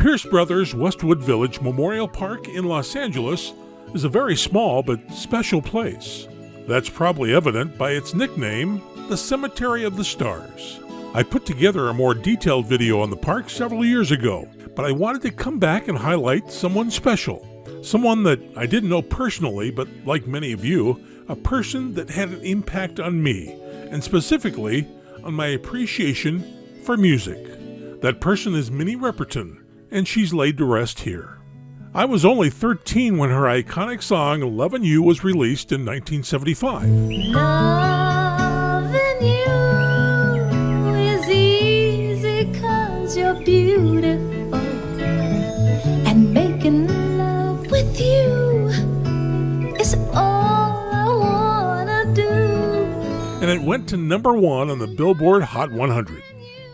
Pierce Brothers Westwood Village Memorial Park in Los Angeles is a very small but special place. That's probably evident by its nickname, the Cemetery of the Stars. I put together a more detailed video on the park several years ago, but I wanted to come back and highlight someone special. Someone that I didn't know personally, but like many of you, a person that had an impact on me, and specifically on my appreciation for music. That person is Minnie Riperton, and she's laid to rest here. I was only 13 when her iconic song Lovin' You was released in 1975. Loving you is easy 'cause you're beautiful, and making love with you is all I wanna do. And it went to number 1 on the Billboard Hot 100.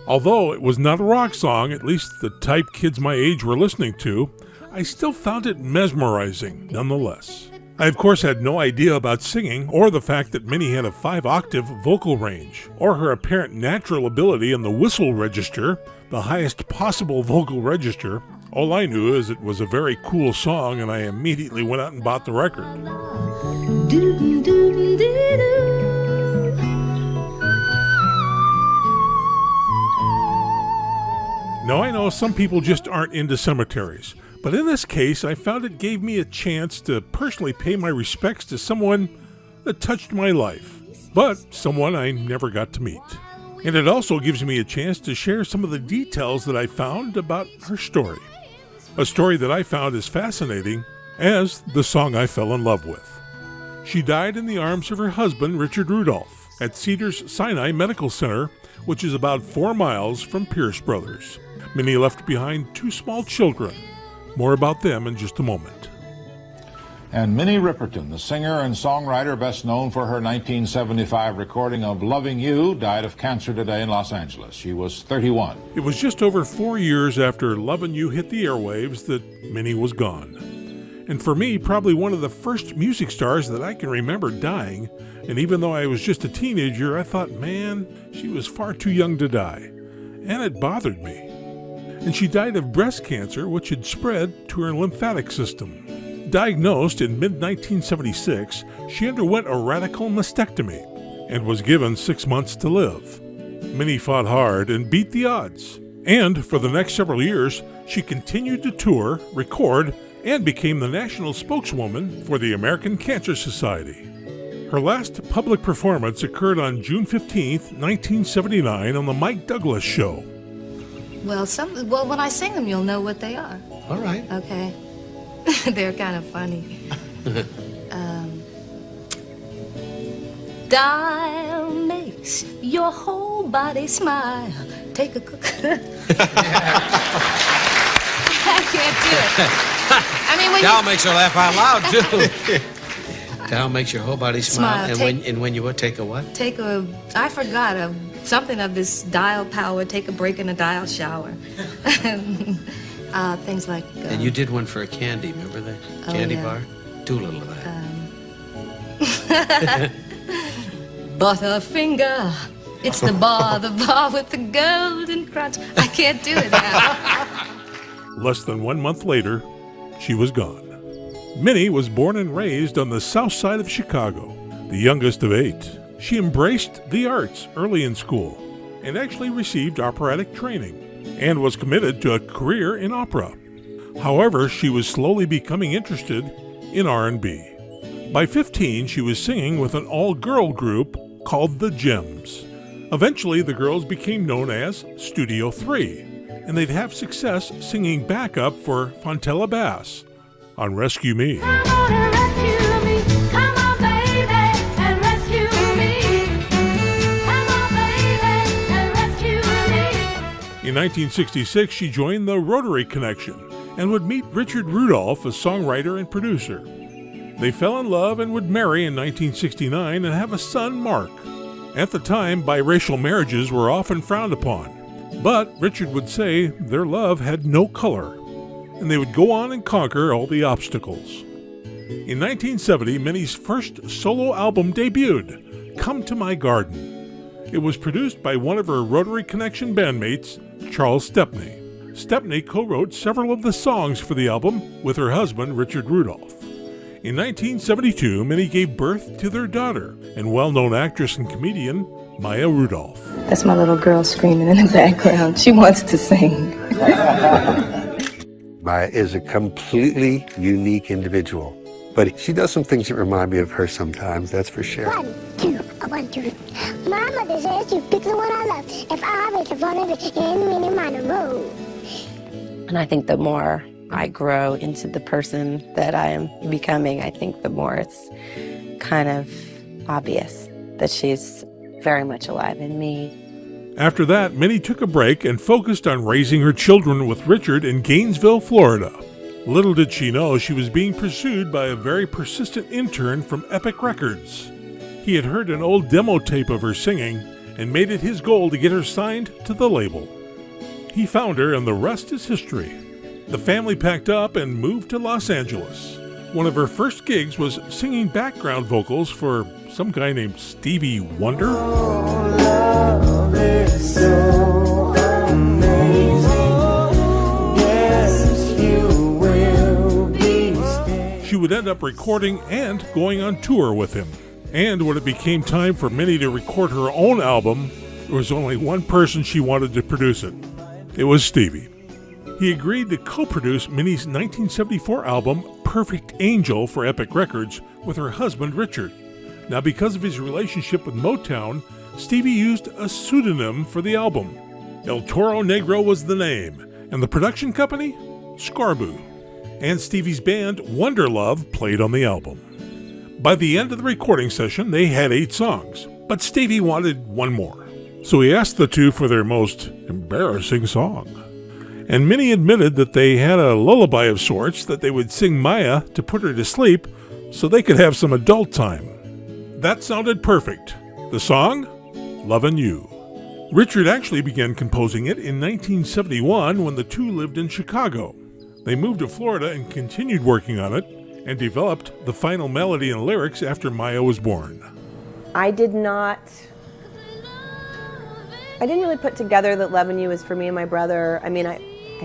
Although it was not a rock song, at least the type kids my age were listening to, I still found it mesmerizing nonetheless. I of course had no idea about singing or the fact that Minnie had a 5-octave vocal range, or her apparent natural ability in the whistle register, the highest possible vocal register. All I knew is it was a very cool song, and I immediately went out and bought the record. Now I know some people just aren't into cemeteries, but in this case I found it gave me a chance to personally pay my respects to someone that touched my life, but someone I never got to meet. And it also gives me a chance to share some of the details that I found about her story. A story that I found as fascinating as the song I fell in love with. She died in the arms of her husband, Richard Rudolph, at Cedars-Sinai Medical Center, which is about 4 miles from Pierce Brothers. Minnie left behind 2 small children. More about them in just a moment. And Minnie Riperton, the singer and songwriter best known for her 1975 recording of Loving You, died of cancer today in Los Angeles. She was 31. It was just over 4 years after Lovin' You hit the airwaves that Minnie was gone. And for me, probably one of the first music stars that I can remember dying. And even though I was just a teenager, I thought, man, she was far too young to die. And it bothered me. And she died of breast cancer, which had spread to her lymphatic system. Diagnosed in mid-1976, she underwent a radical mastectomy and was given 6 months to live. Minnie fought hard and beat the odds. And for the next several years, she continued to tour, record, and became the national spokeswoman for the American Cancer Society. Her last public performance occurred on June 15, 1979 on The Mike Douglas Show. Well, when I sing them, you'll know what they are. All right. Okay. They're kind of funny. Dial makes your whole body smile. Take a I can't do it. I mean, when Dial makes her laugh out loud, too. Dial makes your whole body smile. And when you what? Take a what? I forgot something of this dial power. Take a break in a dial shower. Things like. And you did one for a candy, remember that? Candy bar? Do a little of that. Butterfinger. It's the bar with the golden crunch. I can't do it now. Less than 1 month later, she was gone. Minnie was born and raised on the south side of Chicago, the youngest of 8. She embraced the arts early in school and actually received operatic training and was committed to a career in opera. However, she was slowly becoming interested in R&B. By 15, she was singing with an all-girl group called the Gems. Eventually, the girls became known as Studio 3, and they'd have success singing backup for Fontella Bass on Rescue Me. Come on and rescue me. Come on, baby, and rescue me. Come on, baby, and rescue me. In 1966, she joined the Rotary Connection and would meet Richard Rudolph, a songwriter and producer. They fell in love and would marry in 1969 and have a son, Mark. At the time, biracial marriages were often frowned upon, but Richard would say their love had no color, and they would go on and conquer all the obstacles. In 1970, Minnie's first solo album debuted, Come to My Garden. It was produced by one of her Rotary Connection bandmates, Charles Stepney. Stepney co-wrote several of the songs for the album with her husband, Richard Rudolph. In 1972, Minnie gave birth to their daughter and well-known actress and comedian, Maya Rudolph. That's my little girl screaming in the background. She wants to sing. Maya is a completely unique individual, but she does some things that remind me of her sometimes, that's for sure. 1, 2, 1, 2. My mother says you pick the one I love. If I make a fun of it, in many minor road. And I think the more I grow into the person that I am becoming, I think the more it's kind of obvious that she's very much alive in me. After that, Minnie took a break and focused on raising her children with Richard in Gainesville, Florida. Little did she know she was being pursued by a very persistent intern from Epic Records. He had heard an old demo tape of her singing and made it his goal to get her signed to the label. He found her, and the rest is history. The family packed up and moved to Los Angeles. One of her first gigs was singing background vocals for some guy named Stevie Wonder. Love is so amazing. Yes, you will be staying. She would end up recording and going on tour with him. And when it became time for Minnie to record her own album, there was only one person she wanted to produce it. It was Stevie. He agreed to co-produce Minnie's 1974 album, Perfect Angel, for Epic Records with her husband, Richard. Now, because of his relationship with Motown, Stevie used a pseudonym for the album. El Toro Negro was the name, and the production company, Scarboo. And Stevie's band, Wonder Love, played on the album. By the end of the recording session, they had 8 songs, but Stevie wanted one more. So he asked the two for their most embarrassing song. And Minnie admitted that they had a lullaby of sorts that they would sing Maya to put her to sleep so they could have some adult time. That sounded perfect. The song? Lovin' You. Richard actually began composing it in 1971 when the two lived in Chicago. They moved to Florida and continued working on it and developed the final melody and lyrics after Maya was born. I didn't really put together that Lovin' You was for me and my brother. I mean, I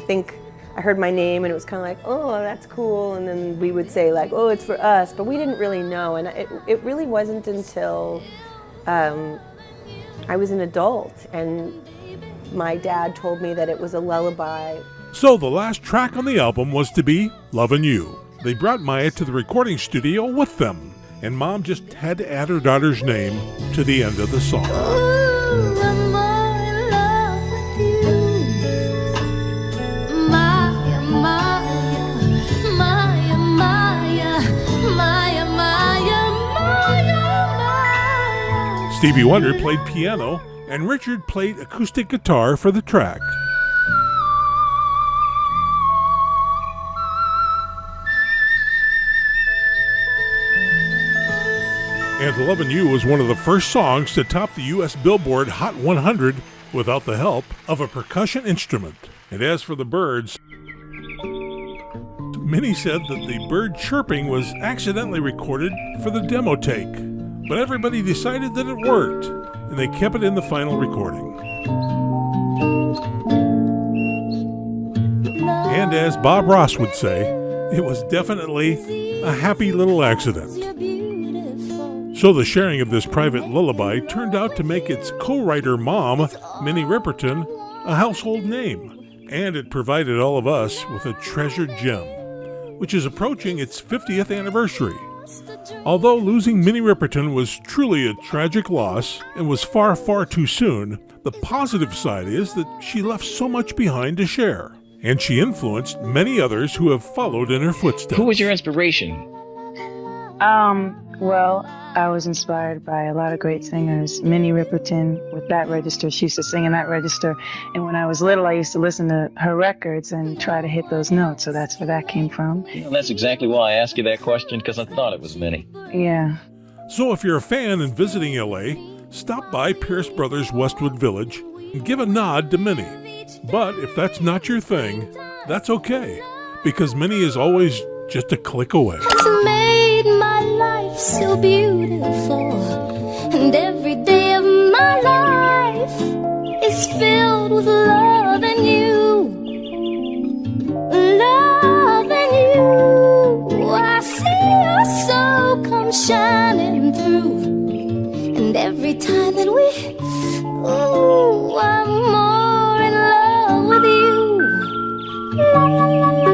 think I heard my name and it was kind of like, oh, that's cool. And then we would say like, oh, it's for us. But we didn't really know. And it really wasn't until I was an adult and my dad told me that it was a lullaby. So the last track on the album was to be Lovin' You. They brought Maya to the recording studio with them. And Mom just had to add her daughter's name to the end of the song. Ooh, I'm more in love with you. Maya, Maya, Maya, Maya, Maya, Maya, Maya. Stevie Wonder played piano, and Richard played acoustic guitar for the track. And Lovin' You was one of the first songs to top the U.S. Billboard Hot 100 without the help of a percussion instrument. And as for the birds, Minnie said that the bird chirping was accidentally recorded for the demo take. But everybody decided that it worked, and they kept it in the final recording. And as Bob Ross would say, it was definitely a happy little accident. So the sharing of this private lullaby turned out to make its co-writer mom, Minnie Riperton, a household name, and it provided all of us with a treasured gem, which is approaching its 50th anniversary. Although losing Minnie Riperton was truly a tragic loss and was far, far too soon, the positive side is that she left so much behind to share, and she influenced many others who have followed in her footsteps. Who was your inspiration? Well, I was inspired by a lot of great singers. Minnie Riperton with that register, she used to sing in that register. And when I was little, I used to listen to her records and try to hit those notes. So that's where that came from. Well, that's exactly why I asked you that question, because I thought it was Minnie. Yeah. So if you're a fan and visiting LA, stop by Pierce Brothers Westwood Village and give a nod to Minnie. But if that's not your thing, that's okay, because Minnie is always just a click away. Has made my life so beautiful, and every day of my life is filled with love and you. shining through. And every time that we, ooh, I'm more in love with you. La, la, la, la.